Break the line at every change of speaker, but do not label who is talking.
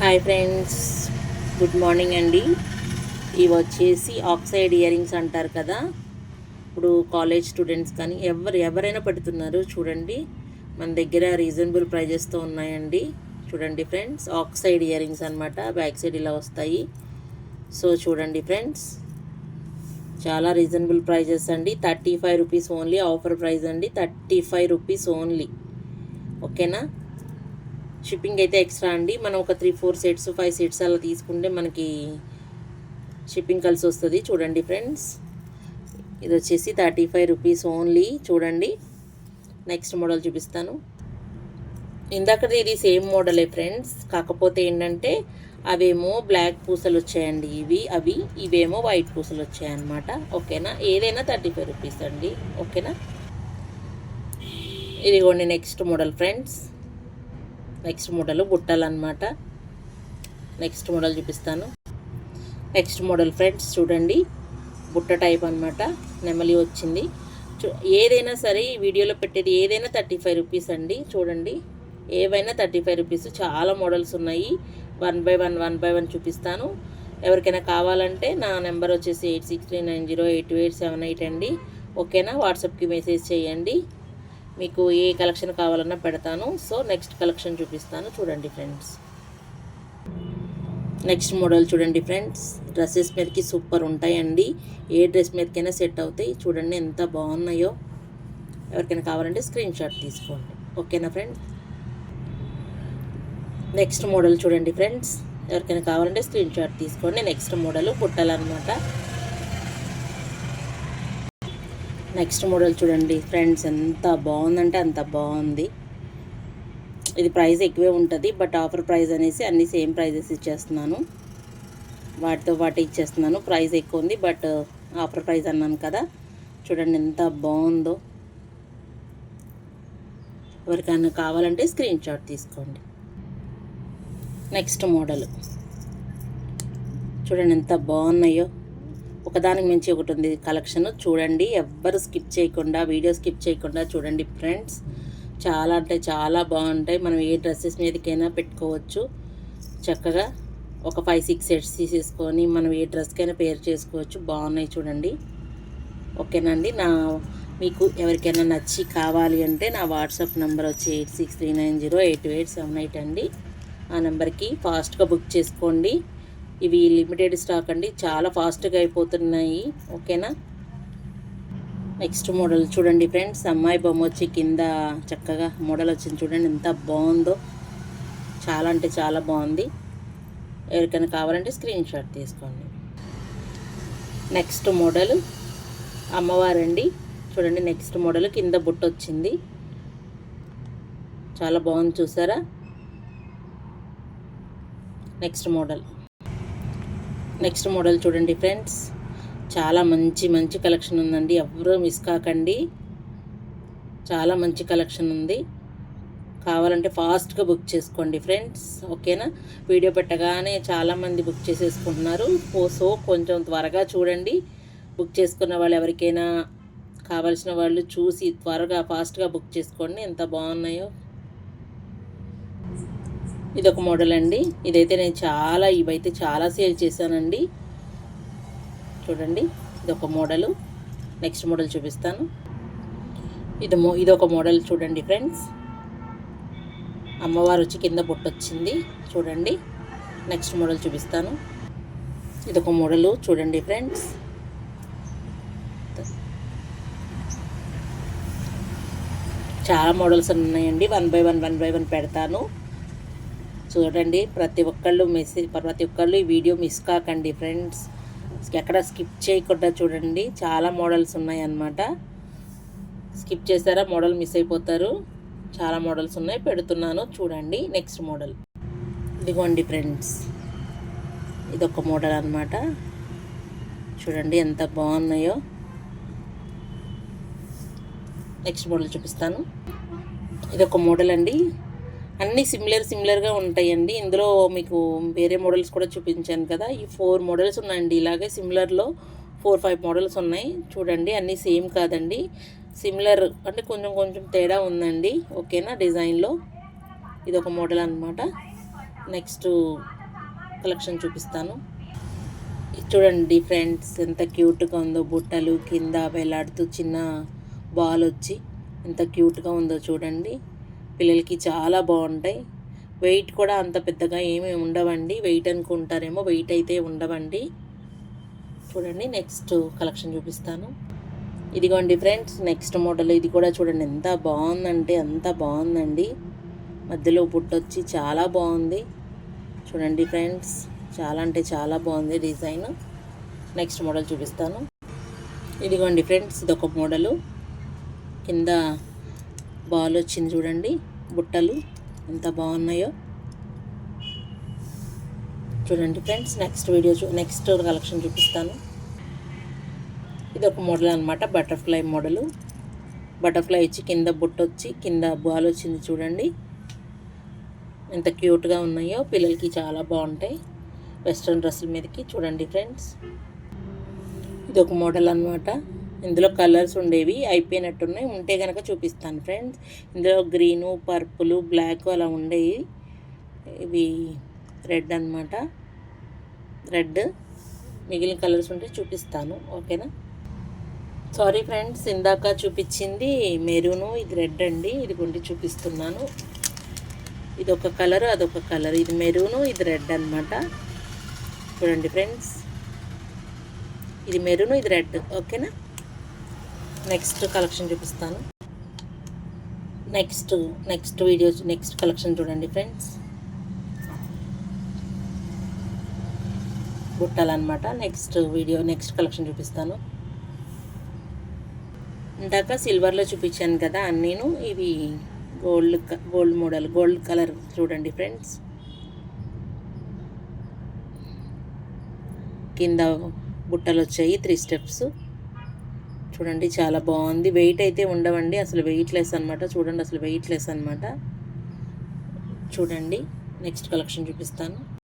Hi friends, good morning అండి. ఇవి వచ్చేసి ఆక్సైడ్ ఇయర్ రింగ్స్ అంటారు కదా. ఇప్పుడు కాలేజ్ స్టూడెంట్స్ కానీ ఎవరైనా పెడుతున్నారు. చూడండి, మన దగ్గర రీజనబుల్ ప్రైజెస్తో ఉన్నాయండి. చూడండి ఫ్రెండ్స్, ఆక్సైడ్ ఇయర్ రింగ్స్ అనమాట. బ్యాక్ సైడ్ ఇలా వస్తాయి. సో చూడండి ఫ్రెండ్స్, చాలా రీజనబుల్ ప్రైజెస్ అండి. 35 రూపీస్ ఓన్లీ. ఆఫర్ ప్రైస్ అండి, 35 రూపీస్ ఓన్లీ. ఓకేనా. షిప్పింగ్ అయితే ఎక్స్ట్రా అండి. మనం ఒక 3-4 సెట్స్ 5 సెట్స్ అలా తీసుకుంటే మనకి షిప్పింగ్ కలిసి వస్తుంది. చూడండి ఫ్రెండ్స్, ఇది వచ్చేసి 35 రూపీస్ ఓన్లీ. చూడండి, నెక్స్ట్ మోడల్ చూపిస్తాను. ఇందాకది ఇది సేమ్ మోడలే ఫ్రెండ్స్, కాకపోతే ఏంటంటే అవేమో బ్లాక్ పూసలు వచ్చాయండి, ఇవేమో వైట్ పూసలు వచ్చాయన్నమాట. ఓకేనా. ఏదైనా 35 రూపీస్ అండి. ఓకేనా. ఇదిగోండి next model friends. Next model బుట్టలు అనమాట. నెక్స్ట్ మోడల్ చూపిస్తాను. నెక్స్ట్ మోడల్ ఫ్రెండ్స్, చూడండి, బుట్ట టైప్ అనమాట. నెమలి వచ్చింది. ఏదైనా సరే ఈ వీడియోలో పెట్టేది ఏదైనా 35 రూపీస్ అండి. చూడండి, ఏవైనా 35 రూపీస్. చాలా మోడల్స్ ఉన్నాయి. 1 బై 1 చూపిస్తాను. ఎవరికైనా కావాలంటే నా నెంబర్ వచ్చేసి 8639082878 అండి. ఓకేనా. వాట్సాప్కి మెసేజ్ చేయండి. మీకు ఏ కలెక్షన్ కావాలన్నా పెడతాను. సో నెక్స్ట్ కలెక్షన్ చూపిస్తాను. చూడండి ఫ్రెండ్స్, నెక్స్ట్ మోడల్ చూడండి ఫ్రెండ్స్. డ్రెస్సెస్ మీదకి సూపర్ ఉంటాయండి. ఏ డ్రెస్ మీదకైనా సెట్ అవుతాయి. చూడండి ఎంత బాగున్నాయో. ఎవరికైనా కావాలంటే స్క్రీన్ షాట్ తీసుకోండి. ఓకేనా ఫ్రెండ్స్. నెక్స్ట్ మోడల్ చూడండి ఫ్రెండ్స్. ఎవరికైనా కావాలంటే స్క్రీన్ షాట్ తీసుకోండి. నెక్స్ట్ మోడల్ బుట్టలు అనమాట. నెక్స్ట్ మోడల్ చూడండి ఫ్రెండ్స్, ఎంత బాగుందంటే అంత బాగుంది. ఇది ప్రైస్ ఎక్కువే ఉంటుంది, బట్ ఆఫర్ ప్రైస్ అనేసి అన్ని సేమ్ ప్రైజెస్ ఇచ్చేస్తున్నాను. వాటితో పాటు ఇచ్చేస్తున్నాను. ప్రైస్ ఎక్కువ ఉంది, బట్ ఆఫర్ ప్రైస్ అన్నాను కదా. చూడండి ఎంత బాగుందో. ఎవరికైనా కావాలంటే స్క్రీన్ షాట్ తీసుకోండి. నెక్స్ట్ మోడల్ చూడండి ఎంత బాగున్నాయో. ఒకదానికి మించి ఒకటి ఉంది కలెక్షన్. చూడండి, ఎవ్వరు స్కిప్ చేయకుండా, వీడియో స్కిప్ చేయకుండా చూడండి ఫ్రెండ్స్. చాలా అంటే చాలా బాగుంటాయి. మనం ఏ డ్రెస్సెస్ మీదకైనా పెట్టుకోవచ్చు చక్కగా. ఒక 5-6 సెట్స్ తీసేసుకొని మనం ఏ డ్రెస్కైనా పేర్ చేసుకోవచ్చు. బాగున్నాయి చూడండి. ఓకేనండి. మీకు ఎవరికైనా నచ్చి కావాలి అంటే నా వాట్సాప్ నెంబర్ వచ్చి 8639082878 అండి. ఆ నెంబర్కి ఫాస్ట్గా బుక్ చేసుకోండి. ఇవి లిమిటెడ్ స్టాక్ అండి, చాలా ఫాస్ట్గా అయిపోతున్నాయి. ఓకేనా. నెక్స్ట్ మోడల్ చూడండి ఫ్రెండ్స్. అమ్మాయి బొమ్మ వచ్చి కింద చక్కగా మోడల్ వచ్చింది. చూడండి ఎంత బాగుందో. చాలా అంటే చాలా బాగుంది. ఎవరికైనా కావాలంటే స్క్రీన్ షాట్ తీసుకోండి. నెక్స్ట్ మోడల్ అమ్మవారండి. చూడండి, నెక్స్ట్ మోడల్ కింద బుట్ట వచ్చింది. చాలా బాగుంది, చూసారా. నెక్స్ట్ మోడల్ చూడండి ఫ్రెండ్స్. చాలా మంచి కలెక్షన్ ఉందండి. ఎవరూ మిస్ కాకండి. చాలా మంచి కలెక్షన్ ఉంది. కావాలంటే ఫాస్ట్గా బుక్ చేసుకోండి ఫ్రెండ్స్. ఓకేనా. వీడియో పెట్టగానే చాలామంది బుక్ చేసేసుకుంటున్నారు. సో కొంచెం త్వరగా చూడండి. బుక్ చేసుకున్న వాళ్ళు ఎవరికైనా కావాల్సిన వాళ్ళు చూసి త్వరగా ఫాస్ట్గా బుక్ చేసుకోండి. ఎంత బాగున్నాయో. ఇదొక మోడల్ అండి. ఇవైతే చాలా సేల్ చేశానండి. చూడండి, ఇదొక మోడలు. నెక్స్ట్ మోడల్ చూపిస్తాను. ఇదొక మోడల్ చూడండి ఫ్రెండ్స్. అమ్మవారు వచ్చి కింద బొట్టు వచ్చింది. చూడండి, నెక్స్ట్ మోడల్ చూపిస్తాను. ఇదొక మోడలు చూడండి ఫ్రెండ్స్. చాలా మోడల్స్ ఉన్నాయండి. 1 బై 1 పెడతాను. చూడండి, ప్రతి ఒక్కళ్ళు ఈ వీడియో మిస్ కాకండి ఫ్రెండ్స్. ఎక్కడ స్కిప్ చేయకుండా చూడండి. చాలా మోడల్స్ ఉన్నాయన్నమాట. స్కిప్ చేస్తారా మోడల్ మిస్ అయిపోతారు. చాలా మోడల్స్ ఉన్నాయి, పెడుతున్నాను చూడండి. నెక్స్ట్ మోడల్ ఇదిగోండి ఫ్రెండ్స్. ఇదొక మోడల్ అన్నమాట. చూడండి ఎంత బాగున్నాయో. నెక్స్ట్ మోడల్ చూపిస్తాను. ఇదొక మోడల్ అండి. అన్నీ సిమిలర్గా ఉంటాయండి. ఇందులో మీకు వేరే మోడల్స్ కూడా చూపించాను కదా. ఈ 4 మోడల్స్ ఉన్నాయండి. ఇలాగే సిమిలర్లో 4-5 మోడల్స్ ఉన్నాయి. చూడండి, అన్నీ సేమ్ కాదండి. సిమిలర్ అంటే కొంచెం తేడా ఉందండి. ఓకేనా. డిజైన్లో ఇదొక మోడల్ అనమాట. నెక్స్ట్ కలెక్షన్ చూపిస్తాను. ఇది చూడండి ఫ్రెండ్స్, ఎంత క్యూట్గా ఉందో. బుట్టలు కింద వేలాడుతూ చిన్న బాల్ వచ్చి ఎంత క్యూట్గా ఉందో చూడండి. పిల్లలకి చాలా బాగుంటాయి. వెయిట్ కూడా అంత పెద్దగా ఏమీ ఉండవండి. వెయిట్ అనుకుంటారేమో, వెయిట్ అయితే ఉండవండి. చూడండి నెక్స్ట్ కలెక్షన్ చూపిస్తాను. ఇదిగోండి ఫ్రెండ్స్, నెక్స్ట్ మోడల్. ఇది కూడా చూడండి ఎంత బాగుందంటే అంత బాగుందండి. మధ్యలో పుట్టొచ్చి చాలా బాగుంది. చూడండి ఫ్రెండ్స్, చాలా అంటే చాలా బాగుంది డిజైన్. నెక్స్ట్ మోడల్ చూపిస్తాను. ఇదిగోండి ఫ్రెండ్స్, ఇదొక మోడలు. కింద బాల్ వచ్చింది చూడండి. బుట్టలు ఎంత బాగున్నాయో చూడండి ఫ్రెండ్స్. నెక్స్ట్ కలెక్షన్ చూపిస్తాను. ఇది ఒక మోడల్ అనమాట, బటర్ఫ్లై మోడలు. బటర్ఫ్లై వచ్చి కింద బుట్ట వచ్చి కింద బాల్ వచ్చింది చూడండి. ఎంత క్యూట్గా ఉన్నాయో. పిల్లలకి చాలా బాగుంటాయి వెస్ట్రన్ డ్రెస్సుల మీదకి. చూడండి ఫ్రెండ్స్, ఇది ఒక మోడల్ అనమాట. ఇందులో కలర్స్ ఉండేవి, అయిపోయినట్టున్నాయి. ఉంటే కనుక చూపిస్తాను ఫ్రెండ్స్. ఇందులో గ్రీను, పర్పుల్, బ్లాక్ అలా ఉండేవి. ఇవి రెడ్ అనమాట. రెడ్, మిగిలిన కలర్స్ ఉంటే చూపిస్తాను, ఓకేనా. సారీ ఫ్రెండ్స్, ఇందాక చూపించింది మెరూను, ఇది రెడ్ అండి. ఇది కొంచెం చూపిస్తున్నాను. ఇది ఒక కలర్, అదొక కలర్. ఇది మెరూను, ఇది రెడ్ అనమాట. చూడండి ఫ్రెండ్స్, ఇది మెరూను, ఇది రెడ్, ఓకేనా. నెక్స్ట్ కలెక్షన్ చూపిస్తాను. నెక్స్ట్ కలెక్షన్ చూడండి ఫ్రెండ్స్. బుట్టాలన్నమాట. నెక్స్ట్ కలెక్షన్ చూపిస్తాను. ఇందాక సిల్వర్లో చూపించాను కదా అన్నీను. ఇవి గోల్డ్ మోడల్, గోల్డ్ కలర్. చూడండి ఫ్రెండ్స్, కింద బుట్టలు వచ్చాయి 3 స్టెప్స్. చూడండి చాలా బాగుంది. వెయిట్ అయితే ఉండవండి, అసలు వెయిట్లెస్ అనమాట. చూడండి, అసలు వెయిట్లెస్ అనమాట. చూడండి నెక్స్ట్ కలెక్షన్ చూపిస్తాను.